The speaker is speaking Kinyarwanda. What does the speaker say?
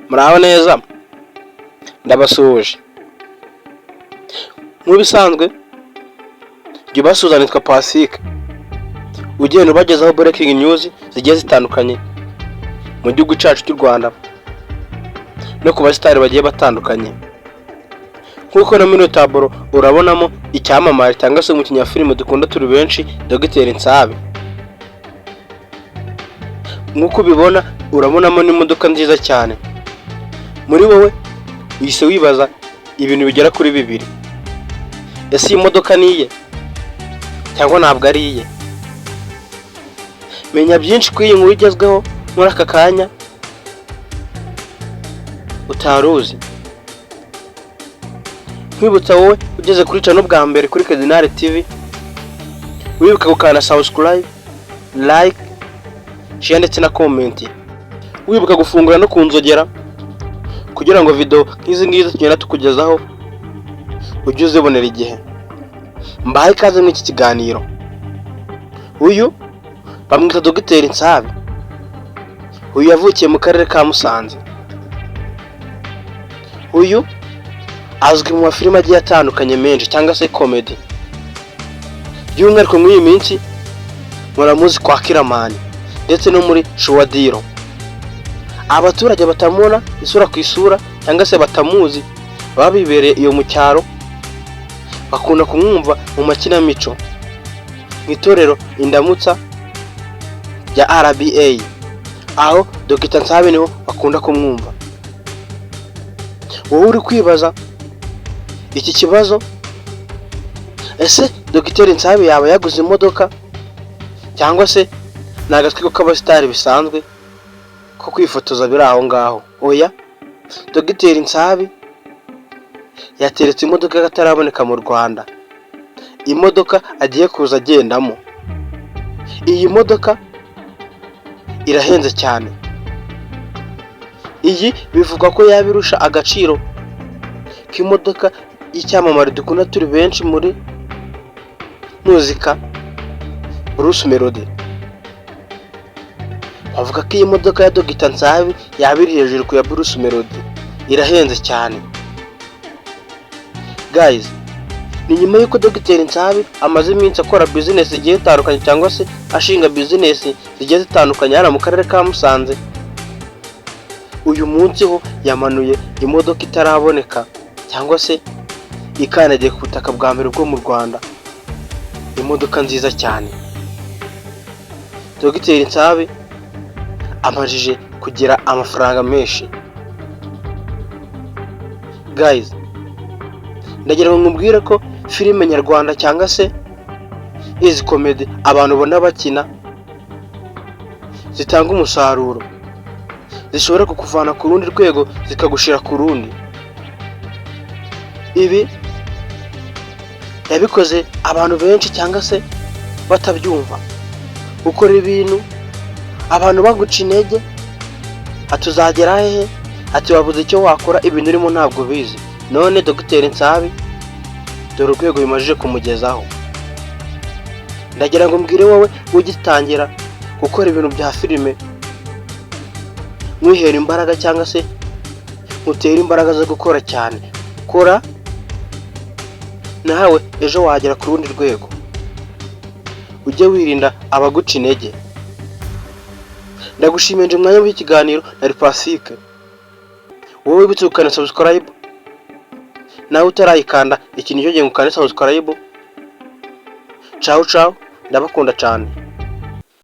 Muraho neza, ndabasuhuje. Nk'ibisanzwe jya ubasuhuza, nitwa Pacifique, ugenda ubagezaho breaking news zigiye zitandukanye mu gihugu cyacu cy'u Rwanda no ku basitari bagiye batandukanye. Nk'uko no muri taburo urabonamo icyamamare cyangwa se umukinnyi wa filime dukunda turi benshi, Dr Nsabi. Nk'uko ubibona urabonamo n'imodoka nziza cyane. Muri wowe uhise wibaza ibintu bigera kuri bibiri: ese iyi modoka ni iye cyangwa ntabwo ari iye? Menya byinshi kuri iyi nkuru igezweho muri aka kanya utaruzi. Nkwibutsa wowe ugeze kuri channel bwa mbere kuri Cardinal TV, wibuka gukanda subscribe, like, share ndetse na comment. Wibuka gufungura no kunzogera kugira ngo video nk'izi ngizi tugenda tukugezaho ujye uzibonera igihe. Mbahaye ikaze muri iki kiganiro. Uyu bamwita Dr Nsabi. Uyu yavukiye mu karere ka Musanze. Uyu azwi mu mafilime agiye atandukanye menshi cyangwa se comedy. By'umwihariko muri iyi minsi muramuzi kwa Kiramani ndetse no muri Shuwadiro. Abaturage batamubona isura ku isura cyangwa se batamuzi babibereye iyo mu cyaro, bakunda kumwumva mu makinamico nk'itorero Indamutsa ya RBA, aho Dr Nsabi niho bakunda kumwumva. Wowe uri kwibaza iki kibazo: ese Dr Nsabi yaba yaguze imodoka cyangwa se ni agatwiko k'abasitari bisanzwe ko kwifotoza biri aho ngaho? Oya, Dr Nsabi yateretse imodoka kataraboneka mu Rwanda, imodoka agiye kuza agendamo. Iyi modoka irahenze cyane. Iyi bivuga ko yabirusha agaciro k'imodoka y'icyamamare dukunda turi benshi muri muzika, Bruce Melody. Bavuga ko iyi modoka ya Dr Nsabi yabiri hejuru ku ya Bruce Melody. Irahenze cyane. Guys, ni nyuma y'uko Dr Nsabi amaze iminsi akora business zigiye zitandukanye cyangwa se ashinga business zigiye zitandukanye hano mu karere ka Musanze, uyu munsi ho yamanuye imodoka itaraboneka cyangwa se ikandagiye ku butaka bwa mbere bwo mu Rwanda. Imodoka nziza cyane. Dr Nsabi amajije kugira amafaranga menshi. Guys, ndagira ngo nkubwire ko filime nyarwanda cyangwa se izi comedy abantu ubona bakina zitanga umusaruro, zishobora kukuvana ku rundi rwego zikagushira ku rundi. Ibi yabikoze abantu benshi cyangwa se batabyumva. Ukora ibintu abantu baguca intege, atuzagera hehe, ati wabuze icyo wakora, ibintu urimo ntabwo bizi. None Dr Nsabi dore urwego bimajije kumugezaho. Ndagira ngo mbwire wowe ugitangira gukora ibintu bya filime, mwihera imbaraga cyangwa se mutera imbaraga zo gukora cyane. Kora nawe ejo wagera ku rundi rwego. Ujye wirinda abaguca intege. Ndagushimiye umwanya w'ikiganiro na Pacifique. Wowe wibutse gukanda subscribe, nawe utarayikanda iki nicyo gihe ukanda subscribe. Ciao ciao, ndabakunda cyane.